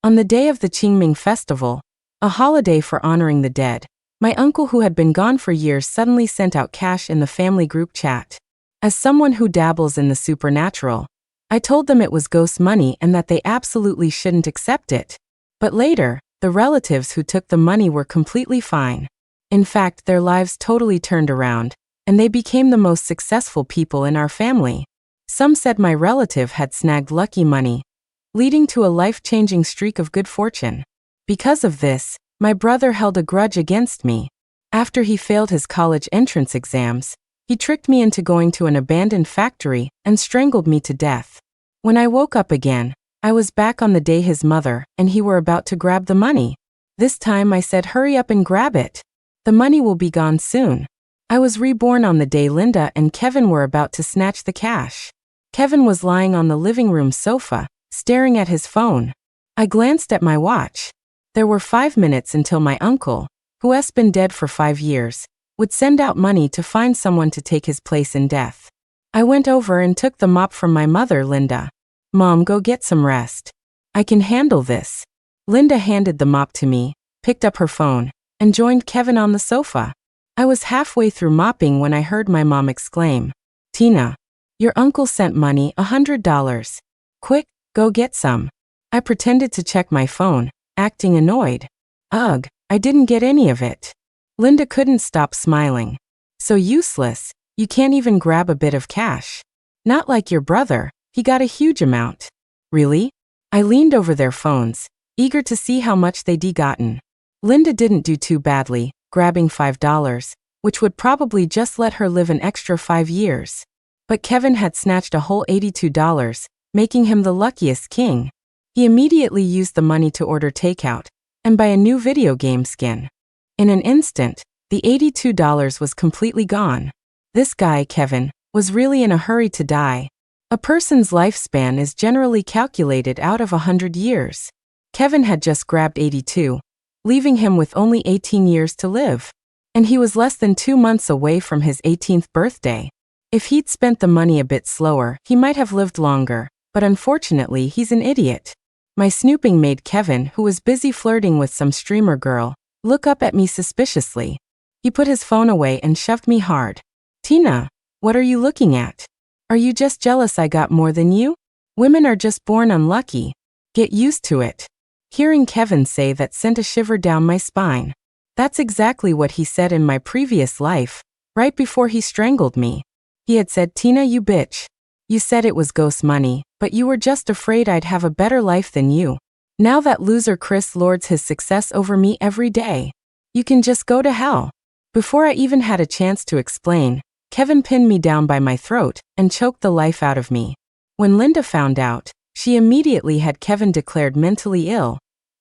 On the day of the Qingming festival, a holiday for honoring the dead, my uncle who had been gone for years suddenly sent out cash in the family group chat. As someone who dabbles in the supernatural, I told them it was ghost money and that they absolutely shouldn't accept it. But later, the relatives who took the money were completely fine. In fact, their lives totally turned around, and they became the most successful people in our family. Some said my relative had snagged lucky money, leading to a life-changing streak of good fortune. Because of this, my brother held a grudge against me. After he failed his college entrance exams, he tricked me into going to an abandoned factory and strangled me to death. When I woke up again, I was back on the day his mother and he were about to grab the money. This time I said, "Hurry up and grab it. The money will be gone soon." I was reborn on the day Linda and Kevin were about to snatch the cash. Kevin was lying on the living room sofa, staring at his phone. I glanced at my watch. There were 5 minutes until my uncle, who has been dead for 5 years, would send out money to find someone to take his place in death. I went over and took the mop from my mother, Linda. "Mom, go get some rest. I can handle this." Linda handed the mop to me, picked up her phone, and joined Kevin on the sofa. I was halfway through mopping when I heard my mom exclaim, "Tina, your uncle sent money, $100. Quick, go get some." I pretended to check my phone, acting annoyed. "Ugh, I didn't get any of it." Linda couldn't stop smiling. "So useless, you can't even grab a bit of cash. Not like your brother, he got a huge amount." "Really?" I leaned over their phones, eager to see how much they'd gotten. Linda didn't do too badly, grabbing $5, which would probably just let her live an extra 5 years. But Kevin had snatched a whole $82, making him the luckiest king. He immediately used the money to order takeout and buy a new video game skin. In an instant, the $82 was completely gone. This guy, Kevin, was really in a hurry to die. A person's lifespan is generally calculated out of 100 years. Kevin had just grabbed 82, leaving him with only 18 years to live. And he was less than 2 months away from his 18th birthday. If he'd spent the money a bit slower, he might have lived longer, but unfortunately he's an idiot. My snooping made Kevin, who was busy flirting with some streamer girl, look up at me suspiciously. He put his phone away and shoved me hard. "Tina, what are you looking at? Are you just jealous I got more than you? Women are just born unlucky. Get used to it." Hearing Kevin say that sent a shiver down my spine. That's exactly what he said in my previous life, right before he strangled me. He had said, "Tina, you bitch. You said it was ghost money, but you were just afraid I'd have a better life than you. Now that loser Chris lords his success over me every day. You can just go to hell." Before I even had a chance to explain, Kevin pinned me down by my throat and choked the life out of me. When Linda found out, she immediately had Kevin declared mentally ill,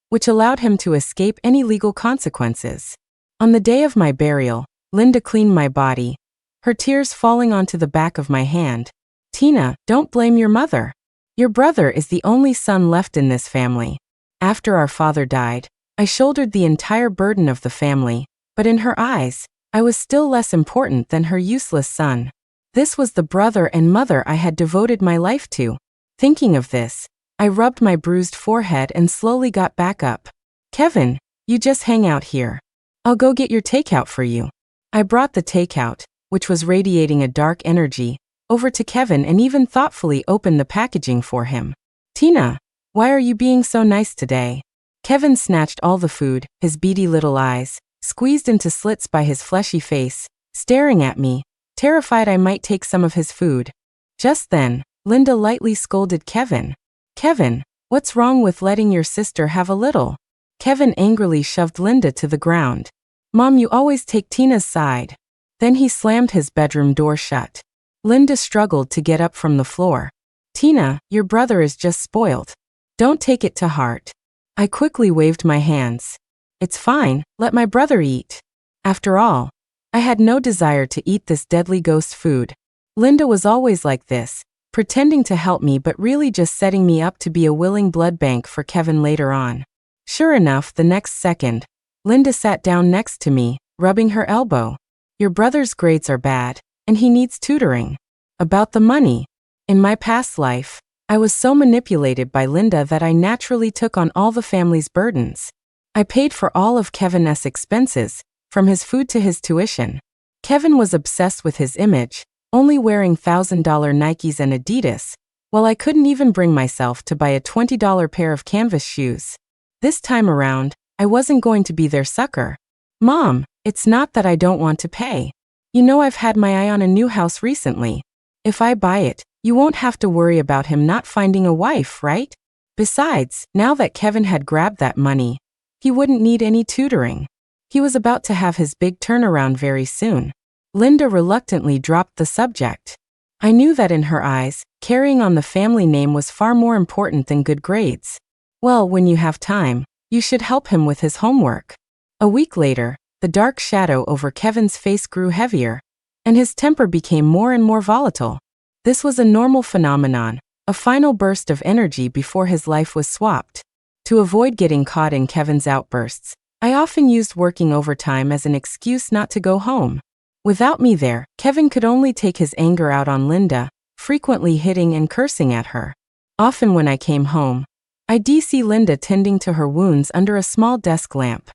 which allowed him to escape any legal consequences. On the day of my burial, Linda cleaned my body, her tears falling onto the back of my hand. "Tina, don't blame your mother. Your brother is the only son left in this family." After our father died, I shouldered the entire burden of the family, but in her eyes, I was still less important than her useless son. This was the brother and mother I had devoted my life to. Thinking of this, I rubbed my bruised forehead and slowly got back up. "Kevin, you just hang out here. I'll go get your takeout for you." I brought the takeout, which was radiating a dark energy, over to Kevin and even thoughtfully opened the packaging for him. "Tina, why are you being so nice today?" Kevin snatched all the food, his beady little eyes squeezed into slits by his fleshy face, staring at me, terrified I might take some of his food. Just then, Linda lightly scolded Kevin. "Kevin, what's wrong with letting your sister have a little?" Kevin angrily shoved Linda to the ground. "Mom, you always take Tina's side." Then he slammed his bedroom door shut. Linda struggled to get up from the floor. "Tina, your brother is just spoiled. Don't take it to heart." I quickly waved my hands. "It's fine, let my brother eat." After all, I had no desire to eat this deadly ghost food. Linda was always like this, pretending to help me but really just setting me up to be a willing blood bank for Kevin later on. Sure enough, the next second, Linda sat down next to me, rubbing her elbow. "Your brother's grades are bad, and he needs tutoring." About the money. In my past life, I was so manipulated by Linda that I naturally took on all the family's burdens. I paid for all of Kevin's expenses, from his food to his tuition. Kevin was obsessed with his image, only wearing $1,000 Nikes and Adidas, while I couldn't even bring myself to buy a $20 pair of canvas shoes. This time around, I wasn't going to be their sucker. Mom, it's not that I don't want to pay. You know I've had my eye on a new house recently. If I buy it, you won't have to worry about him not finding a wife, right? Besides, now that Kevin had grabbed that money, he wouldn't need any tutoring. He was about to have his big turnaround very soon. Linda reluctantly dropped the subject. I knew that in her eyes, carrying on the family name was far more important than good grades. Well, when you have time, you should help him with his homework. A week later, the dark shadow over Kevin's face grew heavier, and his temper became more and more volatile. This was a normal phenomenon, a final burst of energy before his life was swapped. To avoid getting caught in Kevin's outbursts, I often used working overtime as an excuse not to go home. Without me there, Kevin could only take his anger out on Linda, frequently hitting and cursing at her. Often when I came home, I'd see Linda tending to her wounds under a small desk lamp.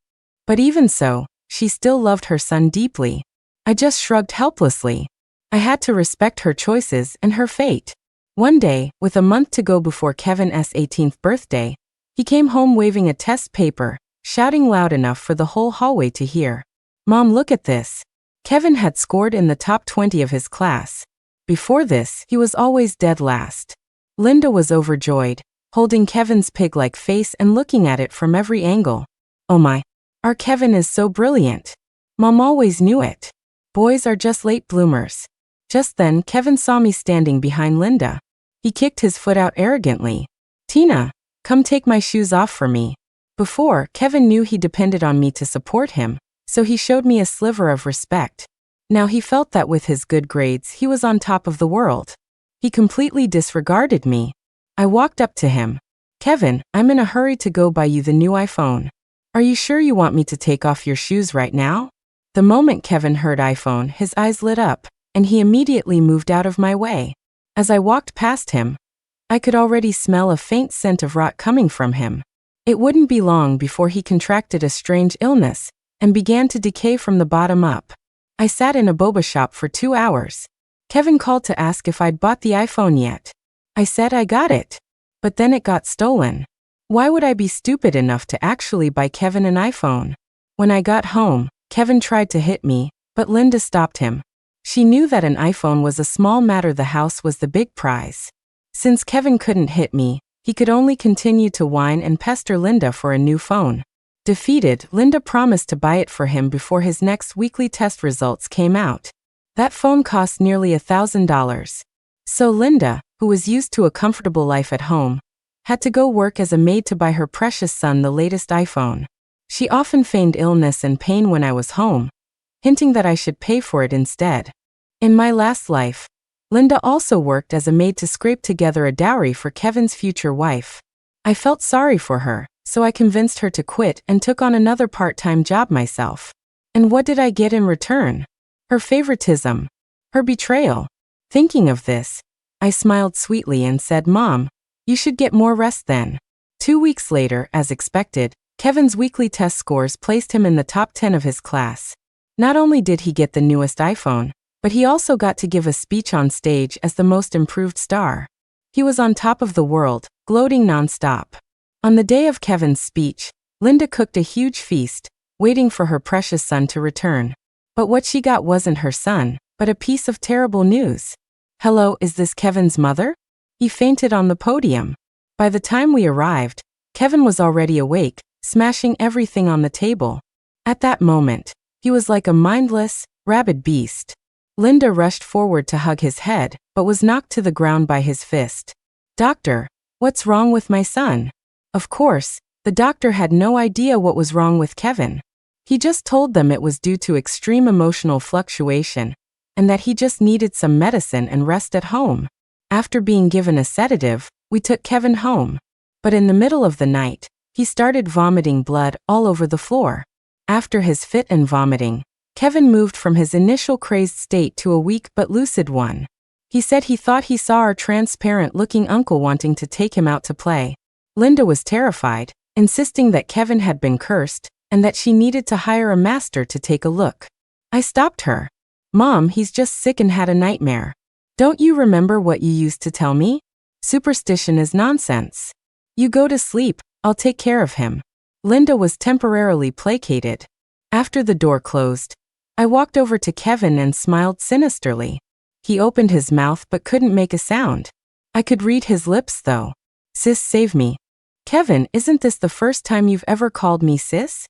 But even so, she still loved her son deeply. I just shrugged helplessly. I had to respect her choices and her fate. One day, with a month to go before Kevin's 18th birthday, he came home waving a test paper, shouting loud enough for the whole hallway to hear. Mom, look at this. Kevin had scored in the top 20 of his class. Before this, he was always dead last. Linda was overjoyed, holding Kevin's pig-like face and looking at it from every angle. Oh my, our Kevin is so brilliant. Mom always knew it. Boys are just late bloomers. Just then, Kevin saw me standing behind Linda. He kicked his foot out arrogantly. Tina, come take my shoes off for me. Before, Kevin knew he depended on me to support him, so he showed me a sliver of respect. Now he felt that with his good grades he was on top of the world. He completely disregarded me. I walked up to him. Kevin, I'm in a hurry to go buy you the new iPhone. Are you sure you want me to take off your shoes right now? The moment Kevin heard iPhone, his eyes lit up, and he immediately moved out of my way. As I walked past him, I could already smell a faint scent of rot coming from him. It wouldn't be long before he contracted a strange illness and began to decay from the bottom up. I sat in a boba shop for 2 hours. Kevin called to ask if I'd bought the iPhone yet. I said I got it. But then it got stolen. Why would I be stupid enough to actually buy Kevin an iPhone? When I got home, Kevin tried to hit me, but Linda stopped him. She knew that an iPhone was a small matter, the house was the big prize. Since Kevin couldn't hit me, he could only continue to whine and pester Linda for a new phone. Defeated, Linda promised to buy it for him before his next weekly test results came out. That phone cost nearly $1,000. So Linda, who was used to a comfortable life at home, had to go work as a maid to buy her precious son the latest iPhone. She often feigned illness and pain when I was home, hinting that I should pay for it instead. In my last life, Linda also worked as a maid to scrape together a dowry for Kevin's future wife. I felt sorry for her, so I convinced her to quit and took on another part-time job myself. And what did I get in return? Her favoritism. Her betrayal. Thinking of this, I smiled sweetly and said, Mom, you should get more rest then. 2 weeks later, as expected, Kevin's weekly test scores placed him in the top 10 of his class. Not only did he get the newest iPhone, but he also got to give a speech on stage as the most improved star. He was on top of the world, gloating nonstop. On the day of Kevin's speech, Linda cooked a huge feast, waiting for her precious son to return. But what she got wasn't her son, but a piece of terrible news. Hello, is this Kevin's mother? He fainted on the podium. By the time we arrived, Kevin was already awake, smashing everything on the table. At that moment, he was like a mindless, rabid beast. Linda rushed forward to hug his head, but was knocked to the ground by his fist. Doctor, what's wrong with my son? Of course, the doctor had no idea what was wrong with Kevin. He just told them it was due to extreme emotional fluctuation, and that he just needed some medicine and rest at home. After being given a sedative, we took Kevin home. But in the middle of the night, he started vomiting blood all over the floor. After his fit and vomiting, Kevin moved from his initial crazed state to a weak but lucid one. He said he thought he saw our transparent-looking uncle wanting to take him out to play. Linda was terrified, insisting that Kevin had been cursed and that she needed to hire a master to take a look. I stopped her. Mom, he's just sick and had a nightmare. Don't you remember what you used to tell me? Superstition is nonsense. You go to sleep, I'll take care of him. Linda was temporarily placated. After the door closed, I walked over to Kevin and smiled sinisterly. He opened his mouth but couldn't make a sound. I could read his lips though. Sis, save me. Kevin, isn't this the first time you've ever called me sis?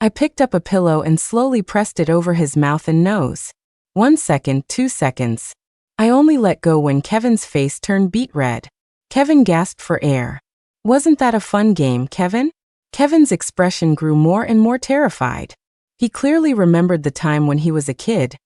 I picked up a pillow and slowly pressed it over his mouth and nose. 1 second, 2 seconds. I only let go when Kevin's face turned beet red. Kevin gasped for air. Wasn't that a fun game, Kevin? Kevin's expression grew more and more terrified. He clearly remembered the time when he was a kid,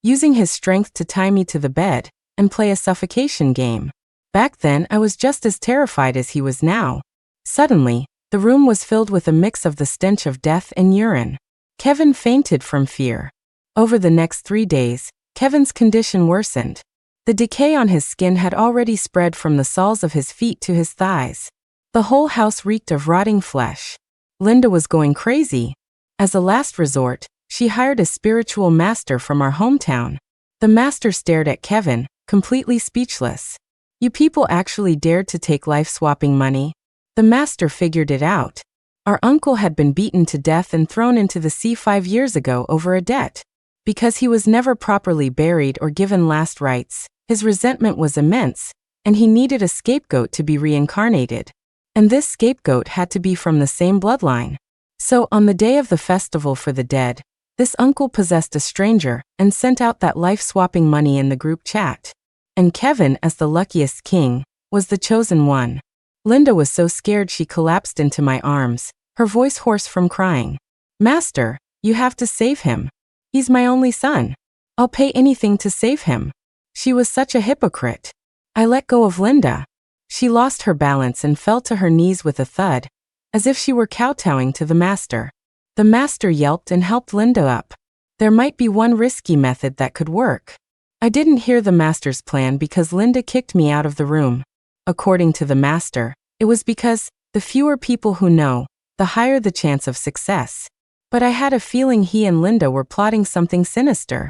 using his strength to tie me to the bed and play a suffocation game. Back then, I was just as terrified as he was now. Suddenly, the room was filled with a mix of the stench of death and urine. Kevin fainted from fear. Over the next 3 days, Kevin's condition worsened. The decay on his skin had already spread from the soles of his feet to his thighs. The whole house reeked of rotting flesh. Linda was going crazy. As a last resort, she hired a spiritual master from our hometown. The master stared at Kevin, completely speechless. You people actually dared to take life-swapping money? The master figured it out. Our uncle had been beaten to death and thrown into the sea 5 years ago over a debt. Because he was never properly buried or given last rites, his resentment was immense, and he needed a scapegoat to be reincarnated. And this scapegoat had to be from the same bloodline. So, on the day of the festival for the dead, this uncle possessed a stranger and sent out that life-swapping money in the group chat. And Kevin, as the luckiest king, was the chosen one. Linda was so scared she collapsed into my arms, her voice hoarse from crying. Master, you have to save him. He's my only son. I'll pay anything to save him. She was such a hypocrite. I let go of Linda. She lost her balance and fell to her knees with a thud, as if she were kowtowing to the master. The master yelped and helped Linda up. There might be one risky method that could work. I didn't hear the master's plan because Linda kicked me out of the room. According to the master, it was because the fewer people who know, the higher the chance of success. But I had a feeling he and Linda were plotting something sinister.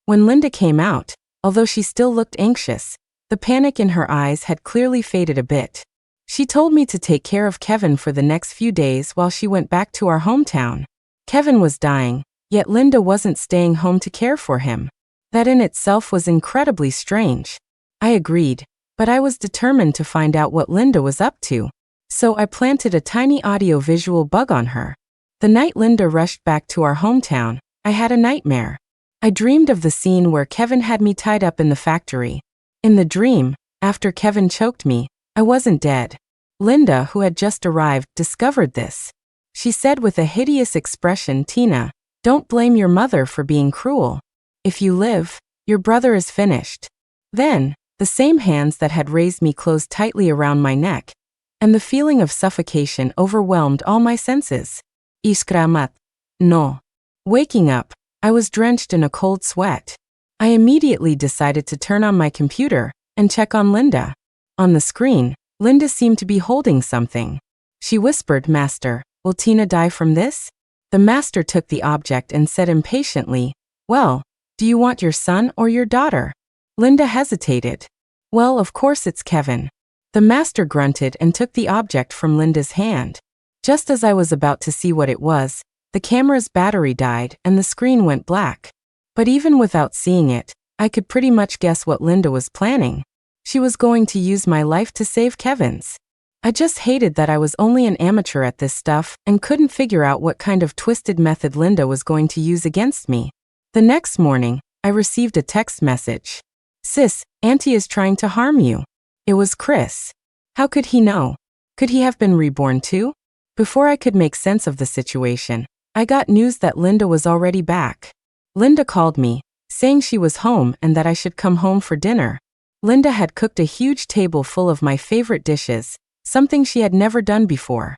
When Linda came out, although she still looked anxious, the panic in her eyes had clearly faded a bit. She told me to take care of Kevin for the next few days while she went back to our hometown. Kevin was dying, yet Linda wasn't staying home to care for him. That in itself was incredibly strange. I agreed, but I was determined to find out what Linda was up to. So I planted a tiny audio-visual bug on her. The night Linda rushed back to our hometown, I had a nightmare. I dreamed of the scene where Kevin had me tied up in the factory. In the dream, after Kevin choked me, I wasn't dead. Linda, who had just arrived, discovered this. She said with a hideous expression, Tina, don't blame your mother for being cruel. If you live, your brother is finished. Then, the same hands that had raised me closed tightly around my neck, and the feeling of suffocation overwhelmed all my senses. Scrambled. No. Waking up, I was drenched in a cold sweat. I immediately decided to turn on my computer and check on Linda. On the screen, Linda seemed to be holding something. She whispered, Master, will Tina die from this? The master took the object and said impatiently, well, do you want your son or your daughter? Linda hesitated. Well, of course it's Kevin. The master grunted and took the object from Linda's hand. Just as I was about to see what it was, the camera's battery died and the screen went black. But even without seeing it, I could pretty much guess what Linda was planning. She was going to use my life to save Kevin's. I just hated that I was only an amateur at this stuff and couldn't figure out what kind of twisted method Linda was going to use against me. The next morning, I received a text message. Sis, Auntie is trying to harm you. It was Chris. How could he know? Could he have been reborn too? Before I could make sense of the situation, I got news that Linda was already back. Linda called me, saying she was home and that I should come home for dinner. Linda had cooked a huge table full of my favorite dishes, something she had never done before.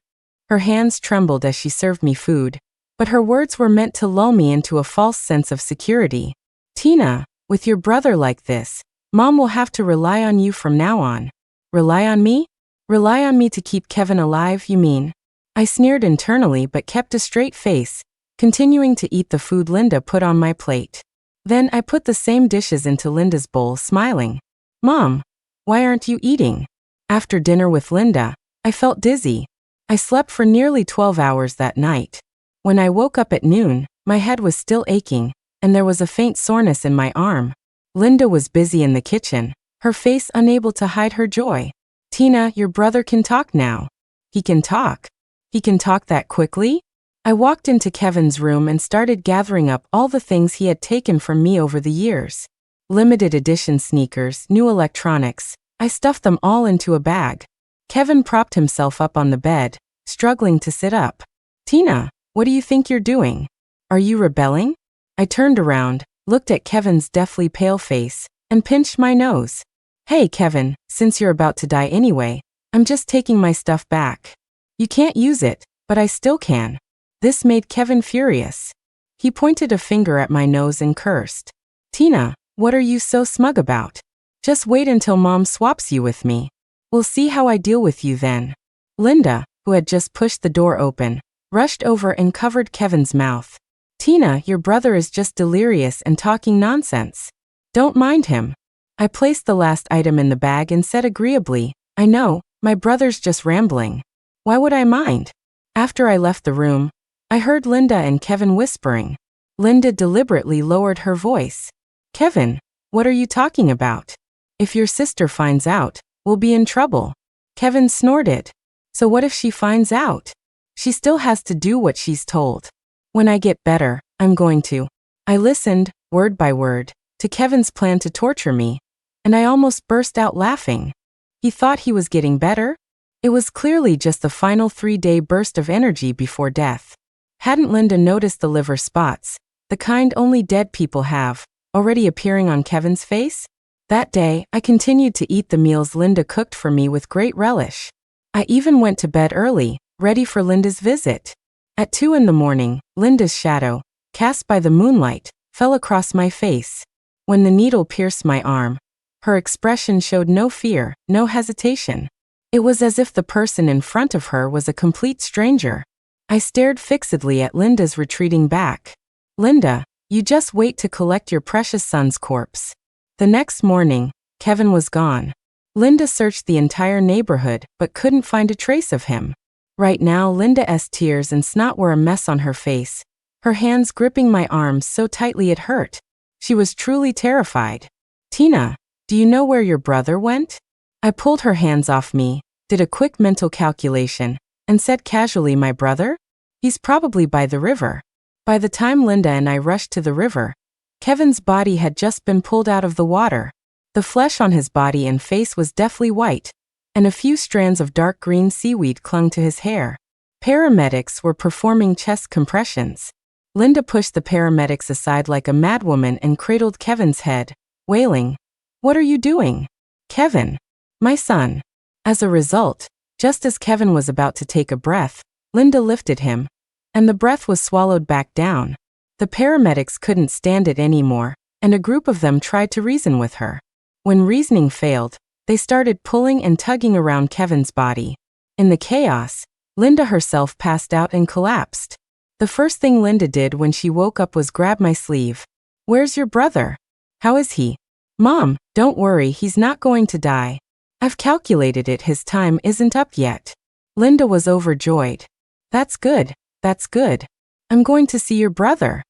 Her hands trembled as she served me food, but her words were meant to lull me into a false sense of security. Tina, with your brother like this, Mom will have to rely on you from now on. Rely on me? Rely on me to keep Kevin alive, you mean? I sneered internally but kept a straight face, continuing to eat the food Linda put on my plate. Then I put the same dishes into Linda's bowl, smiling. Mom, why aren't you eating? After dinner with Linda, I felt dizzy. I slept for nearly 12 hours that night. When I woke up at noon, my head was still aching, and there was a faint soreness in my arm. Linda was busy in the kitchen, her face unable to hide her joy. Tina, your brother can talk now. He can talk. He can talk that quickly? I walked into Kevin's room and started gathering up all the things he had taken from me over the years. Limited edition sneakers, new electronics. I stuffed them all into a bag. Kevin propped himself up on the bed, struggling to sit up. Tina, what do you think you're doing? Are you rebelling? I turned around, looked at Kevin's deathly pale face, and pinched my nose. Hey Kevin, since you're about to die anyway, I'm just taking my stuff back. You can't use it, but I still can. This made Kevin furious. He pointed a finger at my nose and cursed. Tina, what are you so smug about? Just wait until Mom swaps you with me. We'll see how I deal with you then. Linda, who had just pushed the door open, rushed over and covered Kevin's mouth. Tina, your brother is just delirious and talking nonsense. Don't mind him. I placed the last item in the bag and said agreeably, I know, my brother's just rambling. Why would I mind? After I left the room, I heard Linda and Kevin whispering. Linda deliberately lowered her voice. Kevin, what are you talking about? If your sister finds out, we'll be in trouble. Kevin snorted. So what if she finds out? She still has to do what she's told. When I get better, I'm going to. I listened, word by word, to Kevin's plan to torture me, and I almost burst out laughing. He thought he was getting better? It was clearly just the final 3-day burst of energy before death. Hadn't Linda noticed the liver spots, the kind only dead people have, already appearing on Kevin's face? That day, I continued to eat the meals Linda cooked for me with great relish. I even went to bed early, ready for Linda's visit. At 2 in the morning, Linda's shadow, cast by the moonlight, fell across my face. When the needle pierced my arm, her expression showed no fear, no hesitation. It was as if the person in front of her was a complete stranger. I stared fixedly at Linda's retreating back. Linda, you just wait to collect your precious son's corpse. The next morning, Kevin was gone. Linda searched the entire neighborhood but couldn't find a trace of him. Right now, Linda's tears and snot were a mess on her face, her hands gripping my arms so tightly it hurt. She was truly terrified. Tina, do you know where your brother went? I pulled her hands off me, did a quick mental calculation, and said casually, my brother? He's probably by the river. By the time Linda and I rushed to the river, Kevin's body had just been pulled out of the water. The flesh on his body and face was deathly white, and a few strands of dark green seaweed clung to his hair. Paramedics were performing chest compressions. Linda pushed the paramedics aside like a madwoman and cradled Kevin's head, wailing, What are you doing? Kevin, my son. As a result, just as Kevin was about to take a breath, Linda lifted him, and the breath was swallowed back down. The paramedics couldn't stand it anymore, and a group of them tried to reason with her. When reasoning failed, they started pulling and tugging around Kevin's body. In the chaos, Linda herself passed out and collapsed. The first thing Linda did when she woke up was grab my sleeve. Where's your brother? How is he? Mom, don't worry, he's not going to die. I've calculated it, his time isn't up yet. Linda was overjoyed. That's good, that's good. I'm going to see your brother.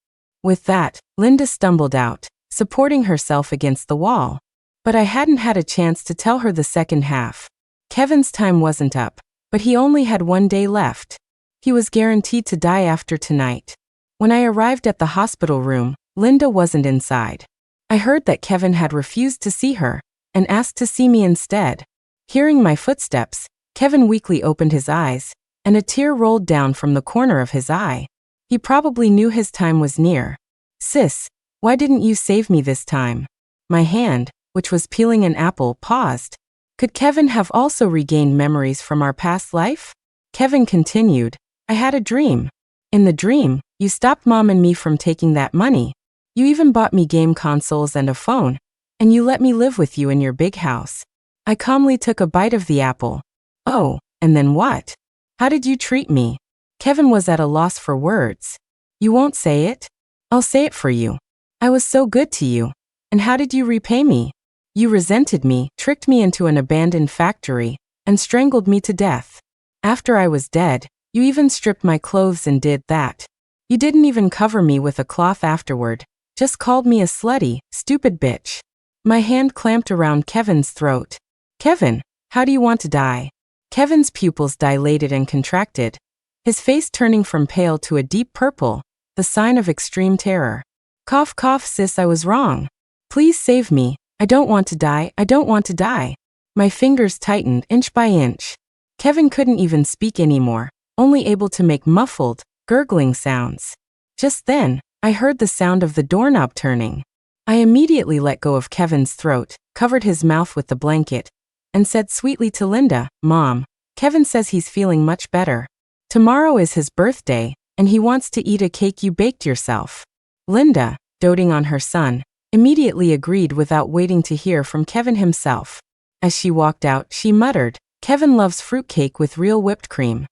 With that, Linda stumbled out, supporting herself against the wall. But I hadn't had a chance to tell her the second half. Kevin's time wasn't up, but he only had 1 day left. He was guaranteed to die after tonight. When I arrived at the hospital room, Linda wasn't inside. I heard that Kevin had refused to see her, and asked to see me instead. Hearing my footsteps, Kevin weakly opened his eyes, and a tear rolled down from the corner of his eye. He probably knew his time was near. Sis, why didn't you save me this time? My hand, which was peeling an apple, paused. Could Kevin have also regained memories from our past life? Kevin continued, I had a dream. In the dream, you stopped Mom and me from taking that money. You even bought me game consoles and a phone, And you let me live with you in your big house. I calmly took a bite of the apple. Oh, and then what? How did you treat me? Kevin was at a loss for words. You won't say it? I'll say it for you. I was so good to you. And how did you repay me? You resented me, tricked me into an abandoned factory, and strangled me to death. After I was dead, you even stripped my clothes and did that. You didn't even cover me with a cloth afterward, just called me a slutty, stupid bitch. My hand clamped around Kevin's throat. Kevin, how do you want to die? Kevin's pupils dilated and contracted, his face turning from pale to a deep purple, the sign of extreme terror. Cough, cough, sis, I was wrong. Please save me. I don't want to die. I don't want to die. My fingers tightened inch by inch. Kevin couldn't even speak anymore, only able to make muffled, gurgling sounds. Just then, I heard the sound of the doorknob turning. I immediately let go of Kevin's throat, covered his mouth with the blanket, and said sweetly to Linda, Mom, Kevin says he's feeling much better. Tomorrow is his birthday, and he wants to eat a cake you baked yourself. Linda, doting on her son, immediately agreed without waiting to hear from Kevin himself. As she walked out, she muttered, Kevin loves fruitcake with real whipped cream.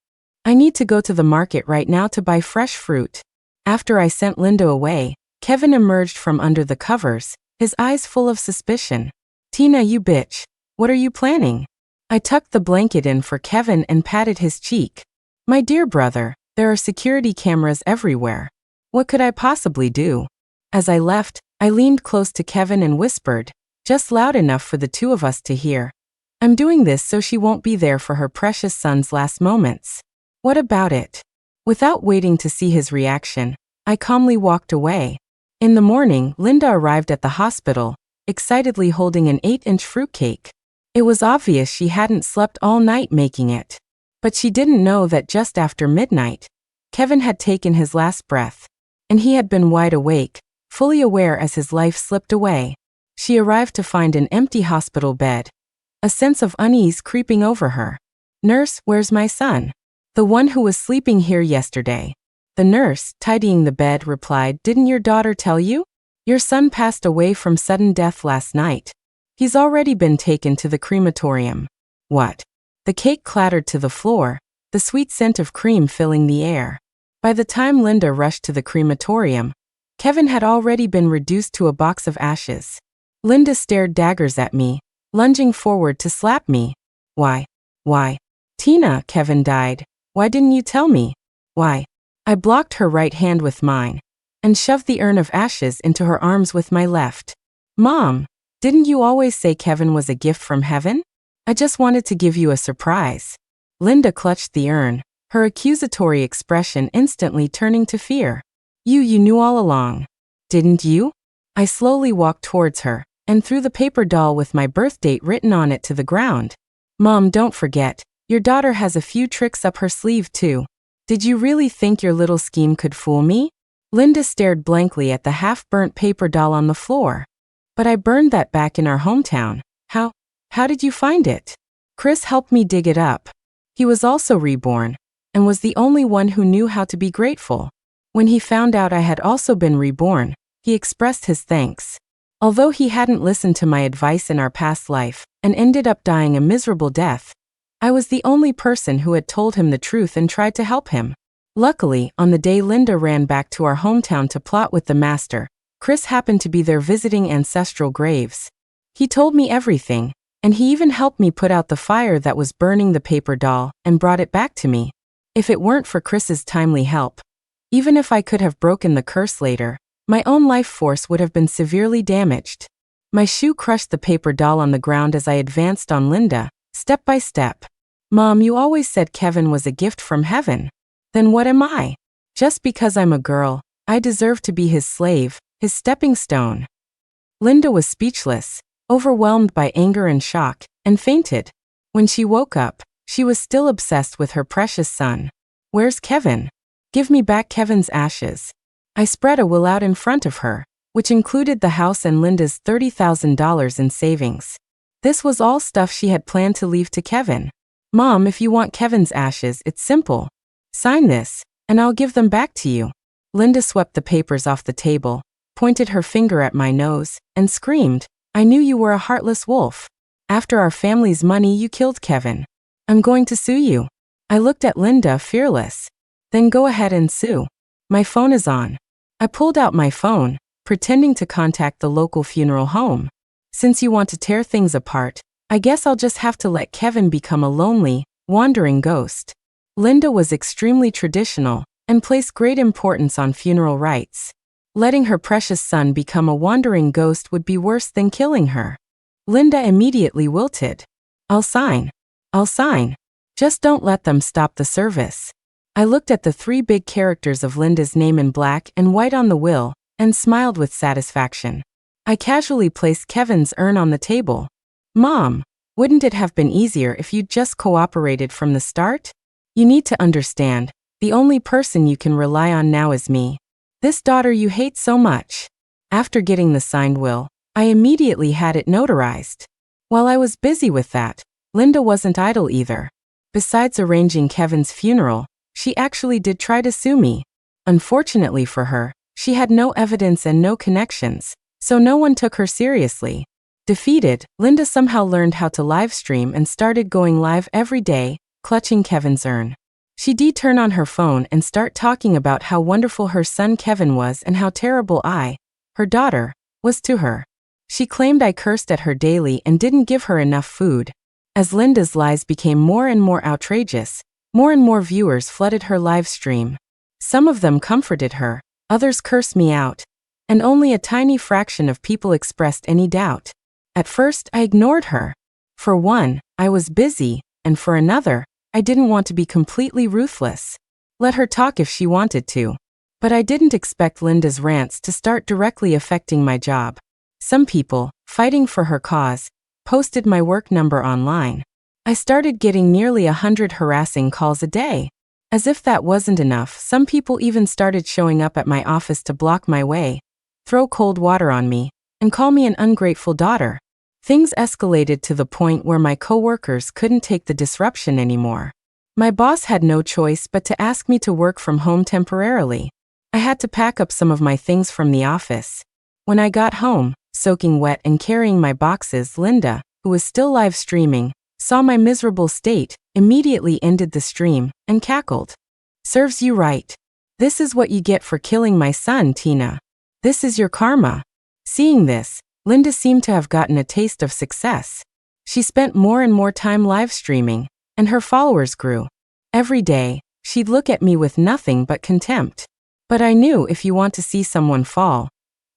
I need to go to the market right now to buy fresh fruit. After I sent Linda away, Kevin emerged from under the covers, his eyes full of suspicion. Tina, you bitch. What are you planning? I tucked the blanket in for Kevin and patted his cheek. My dear brother, there are security cameras everywhere. What could I possibly do? As I left, I leaned close to Kevin and whispered, just loud enough for the two of us to hear. I'm doing this so she won't be there for her precious son's last moments. What about it? Without waiting to see his reaction, I calmly walked away. In the morning, Linda arrived at the hospital, excitedly holding an 8-inch fruitcake. It was obvious she hadn't slept all night making it. But she didn't know that just after midnight, Kevin had taken his last breath, and he had been wide awake, fully aware as his life slipped away. She arrived to find an empty hospital bed, a sense of unease creeping over her. Nurse, where's my son? The one who was sleeping here yesterday. The nurse, tidying the bed, replied, Didn't your daughter tell you? Your son passed away from sudden death last night. He's already been taken to the crematorium. What? The cake clattered to the floor, the sweet scent of cream filling the air. By the time Linda rushed to the crematorium, Kevin had already been reduced to a box of ashes. Linda stared daggers at me, lunging forward to slap me. Why? Tina, Kevin died. Why didn't you tell me? Why? I blocked her right hand with mine, and shoved the urn of ashes into her arms with my left. Mom, didn't you always say Kevin was a gift from heaven? I just wanted to give you a surprise. Linda clutched the urn, her accusatory expression instantly turning to fear. You knew all along. Didn't you? I slowly walked towards her, and threw the paper doll with my birth date written on it to the ground. Mom, don't forget, your daughter has a few tricks up her sleeve too. Did you really think your little scheme could fool me? Linda stared blankly at the half-burnt paper doll on the floor. But I burned that back in our hometown. How did you find it? Chris helped me dig it up. He was also reborn, and was the only one who knew how to be grateful. When he found out I had also been reborn, he expressed his thanks. Although he hadn't listened to my advice in our past life, and ended up dying a miserable death, I was the only person who had told him the truth and tried to help him. Luckily, on the day Linda ran back to our hometown to plot with the master, Chris happened to be there visiting ancestral graves. He told me everything, and he even helped me put out the fire that was burning the paper doll and brought it back to me. If it weren't for Chris's timely help, even if I could have broken the curse later, my own life force would have been severely damaged. My shoe crushed the paper doll on the ground as I advanced on Linda, step by step. Mom, you always said Kevin was a gift from heaven. Then what am I? Just because I'm a girl, I deserve to be his slave, his stepping stone. Linda was speechless, overwhelmed by anger and shock, and fainted. When she woke up, she was still obsessed with her precious son. Where's Kevin? Give me back Kevin's ashes. I spread a will out in front of her, which included the house and Linda's $30,000 in savings. This was all stuff she had planned to leave to Kevin. Mom, if you want Kevin's ashes, it's simple. Sign this, and I'll give them back to you. Linda swept the papers off the table, pointed her finger at my nose, and screamed, I knew you were a heartless wolf. After our family's money, you killed Kevin. I'm going to sue you. I looked at Linda, fearless. Then go ahead and sue. My phone is on. I pulled out my phone, pretending to contact the local funeral home. Since you want to tear things apart, I guess I'll just have to let Kevin become a lonely, wandering ghost. Linda was extremely traditional and placed great importance on funeral rites. Letting her precious son become a wandering ghost would be worse than killing her. Linda immediately wilted. I'll sign. I'll sign. Just don't let them stop the service. I looked at the 3 big characters of Linda's name in black and white on the will and smiled with satisfaction. I casually placed Kevin's urn on the table. Mom, wouldn't it have been easier if you'd just cooperated from the start? You need to understand, the only person you can rely on now is me. This daughter you hate so much. After getting the signed will, I immediately had it notarized. While I was busy with that, Linda wasn't idle either. Besides arranging Kevin's funeral, she actually did try to sue me. Unfortunately for her, she had no evidence and no connections, so no one took her seriously. Defeated, Linda somehow learned how to live stream and started going live every day, clutching Kevin's urn. She'd turn on her phone and start talking about how wonderful her son Kevin was and how terrible I, her daughter, was to her. She claimed I cursed at her daily and didn't give her enough food. As Linda's lies became more and more outrageous, more and more viewers flooded her live stream. Some of them comforted her, others cursed me out, and only a tiny fraction of people expressed any doubt. At first, I ignored her. For one, I was busy, and for another, I didn't want to be completely ruthless. Let her talk if she wanted to. But I didn't expect Linda's rants to start directly affecting my job. Some people, fighting for her cause, posted my work number online. I started getting nearly 100 harassing calls a day. As if that wasn't enough, some people even started showing up at my office to block my way, throw cold water on me, and call me an ungrateful daughter. Things escalated to the point where my coworkers couldn't take the disruption anymore. My boss had no choice but to ask me to work from home temporarily. I had to pack up some of my things from the office. When I got home, soaking wet and carrying my boxes, Linda, who was still live streaming, saw my miserable state, immediately ended the stream, and cackled. Serves you right. This is what you get for killing my son, Tina. This is your karma. Seeing this, Linda seemed to have gotten a taste of success. She spent more and more time live streaming, and her followers grew. Every day, she'd look at me with nothing but contempt. But I knew if you want to see someone fall,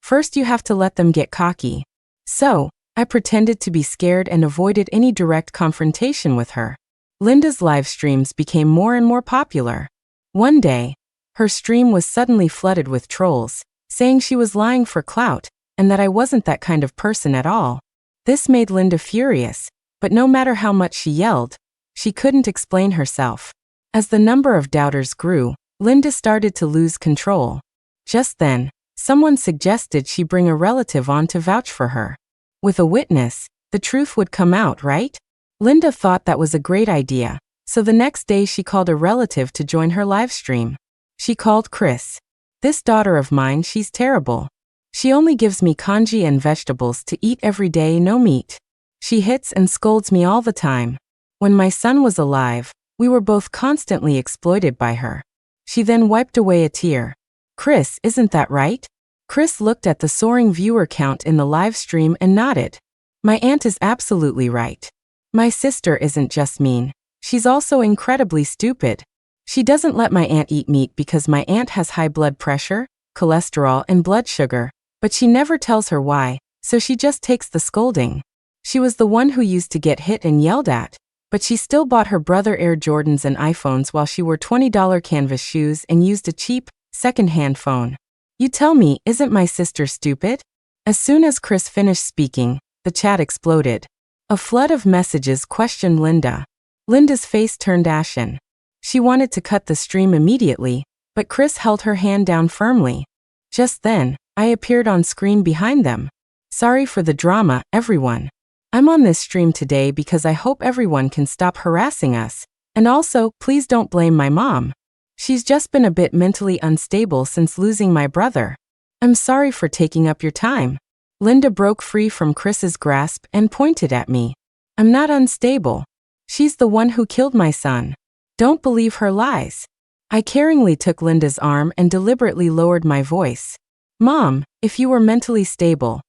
first you have to let them get cocky. So, I pretended to be scared and avoided any direct confrontation with her. Linda's live streams became more and more popular. One day, her stream was suddenly flooded with trolls, saying she was lying for clout, and that I wasn't that kind of person at all. This made Linda furious, but no matter how much she yelled, she couldn't explain herself. As the number of doubters grew, Linda started to lose control. Just then, someone suggested she bring a relative on to vouch for her. With a witness, the truth would come out, right? Linda thought that was a great idea, so the next day she called a relative to join her live stream. She called Chris. This daughter of mine, she's terrible. She only gives me congee and vegetables to eat every day, no meat. She hits and scolds me all the time. When my son was alive, we were both constantly exploited by her. She then wiped away a tear. Chris, isn't that right? Chris looked at the soaring viewer count in the live stream and nodded. My aunt is absolutely right. My sister isn't just mean, she's also incredibly stupid. She doesn't let my aunt eat meat because my aunt has high blood pressure, cholesterol, and blood sugar, but she never tells her why, so she just takes the scolding. She was the one who used to get hit and yelled at, but she still bought her brother Air Jordans and iPhones while she wore $20 canvas shoes and used a cheap, second-hand phone. You tell me, isn't my sister stupid? As soon as Chris finished speaking, the chat exploded. A flood of messages questioned Linda. Linda's face turned ashen. She wanted to cut the stream immediately, but Chris held her hand down firmly. Just then, I appeared on screen behind them. Sorry for the drama, everyone. I'm on this stream today because I hope everyone can stop harassing us, and also, please don't blame my mom. She's just been a bit mentally unstable since losing my brother. I'm sorry for taking up your time. Linda broke free from Chris's grasp and pointed at me. I'm not unstable. She's the one who killed my son. Don't believe her lies. I caringly took Linda's arm and deliberately lowered my voice. Mom, if you were mentally stable,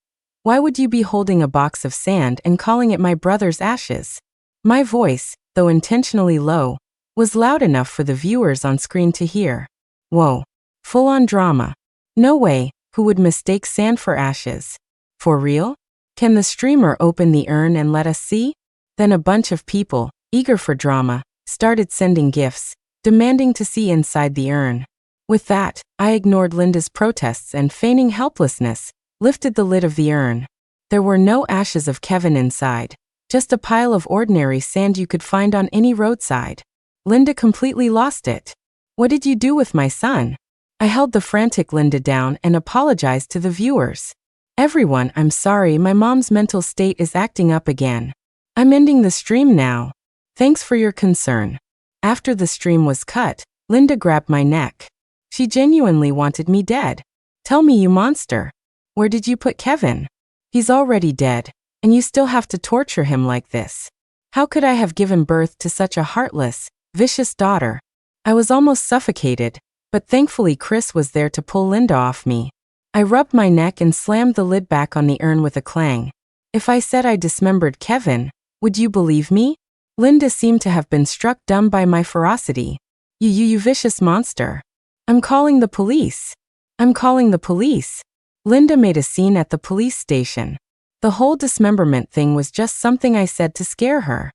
why would you be holding a box of sand and calling it my brother's ashes? My voice, though intentionally low, was loud enough for the viewers on screen to hear. Whoa. Full-on drama. No way, who would mistake sand for ashes? For real? Can the streamer open the urn and let us see? Then a bunch of people, eager for drama, started sending gifts, demanding to see inside the urn. With that, I ignored Linda's protests and, feigning helplessness, lifted the lid of the urn. There were no ashes of Kevin inside, just a pile of ordinary sand you could find on any roadside. Linda completely lost it. What did you do with my son? I held the frantic Linda down and apologized to the viewers. Everyone, I'm sorry, my mom's mental state is acting up again. I'm ending the stream now. Thanks for your concern. After the stream was cut, Linda grabbed my neck. She genuinely wanted me dead. Tell me, you monster. Where did you put Kevin? He's already dead, and you still have to torture him like this. How could I have given birth to such a heartless, vicious daughter? I was almost suffocated, but thankfully Chris was there to pull Linda off me. I rubbed my neck and slammed the lid back on the urn with a clang. If I said I dismembered Kevin, would you believe me? Linda seemed to have been struck dumb by my ferocity. You vicious monster. I'm calling the police. I'm calling the police. Linda made a scene at the police station. The whole dismemberment thing was just something I said to scare her.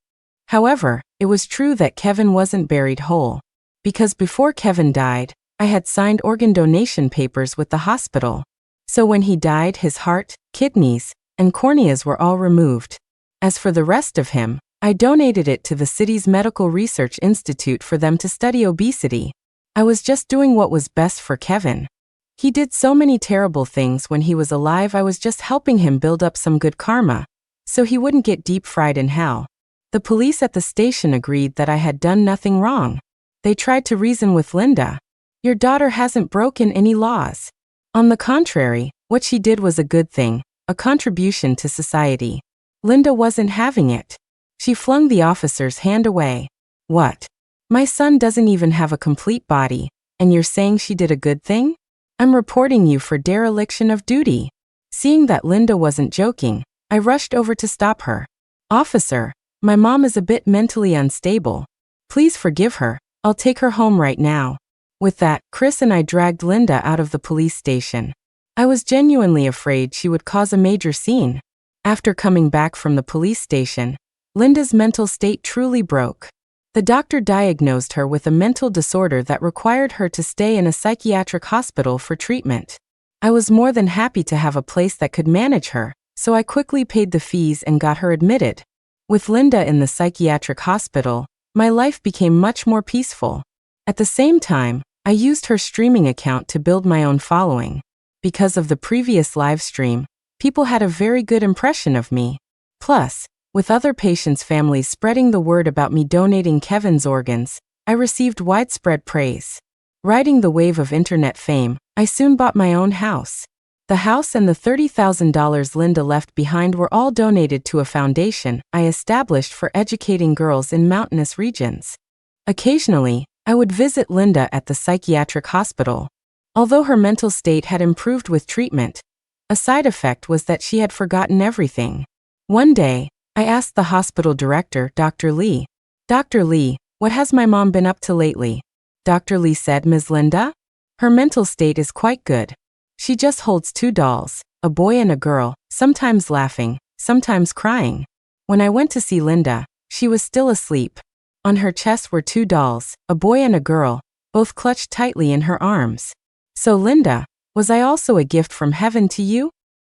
However, it was true that Kevin wasn't buried whole. Because before Kevin died, I had signed organ donation papers with the hospital. So when he died, his heart, kidneys, and corneas were all removed. As for the rest of him, I donated it to the city's Medical Research Institute for them to study obesity. I was just doing what was best for Kevin. He did so many terrible things when he was alive. I was just helping him build up some good karma, so he wouldn't get deep-fried in hell. The police at the station agreed that I had done nothing wrong. They tried to reason with Linda. Your daughter hasn't broken any laws. On the contrary, what she did was a good thing, a contribution to society. Linda wasn't having it. She flung the officer's hand away. What? My son doesn't even have a complete body, and you're saying she did a good thing? I'm reporting you for dereliction of duty. Seeing that Linda wasn't joking, I rushed over to stop her. Officer, my mom is a bit mentally unstable. Please forgive her. I'll take her home right now. With that, Chris and I dragged Linda out of the police station. I was genuinely afraid she would cause a major scene. After coming back from the police station, Linda's mental state truly broke. The doctor diagnosed her with a mental disorder that required her to stay in a psychiatric hospital for treatment. I was more than happy to have a place that could manage her, so I quickly paid the fees and got her admitted. With Linda in the psychiatric hospital, my life became much more peaceful. At the same time, I used her streaming account to build my own following. Because of the previous live stream, people had a very good impression of me. Plus, with other patients' families spreading the word about me donating Kevin's organs, I received widespread praise. Riding the wave of internet fame, I soon bought my own house. The house and the $30,000 Linda left behind were all donated to a foundation I established for educating girls in mountainous regions. Occasionally, I would visit Linda at the psychiatric hospital. Although her mental state had improved with treatment, a side effect was that she had forgotten everything. One day, I asked the hospital director, Dr. Lee. Dr. Lee, what has my mom been up to lately? Dr. Lee said, Ms. Linda? Her mental state is quite good. She just holds two dolls, a boy and a girl, sometimes laughing, sometimes crying. When I went to see Linda, she was still asleep. On her chest were two dolls, a boy and a girl, both clutched tightly in her arms. So Linda, was I also a gift from heaven to you?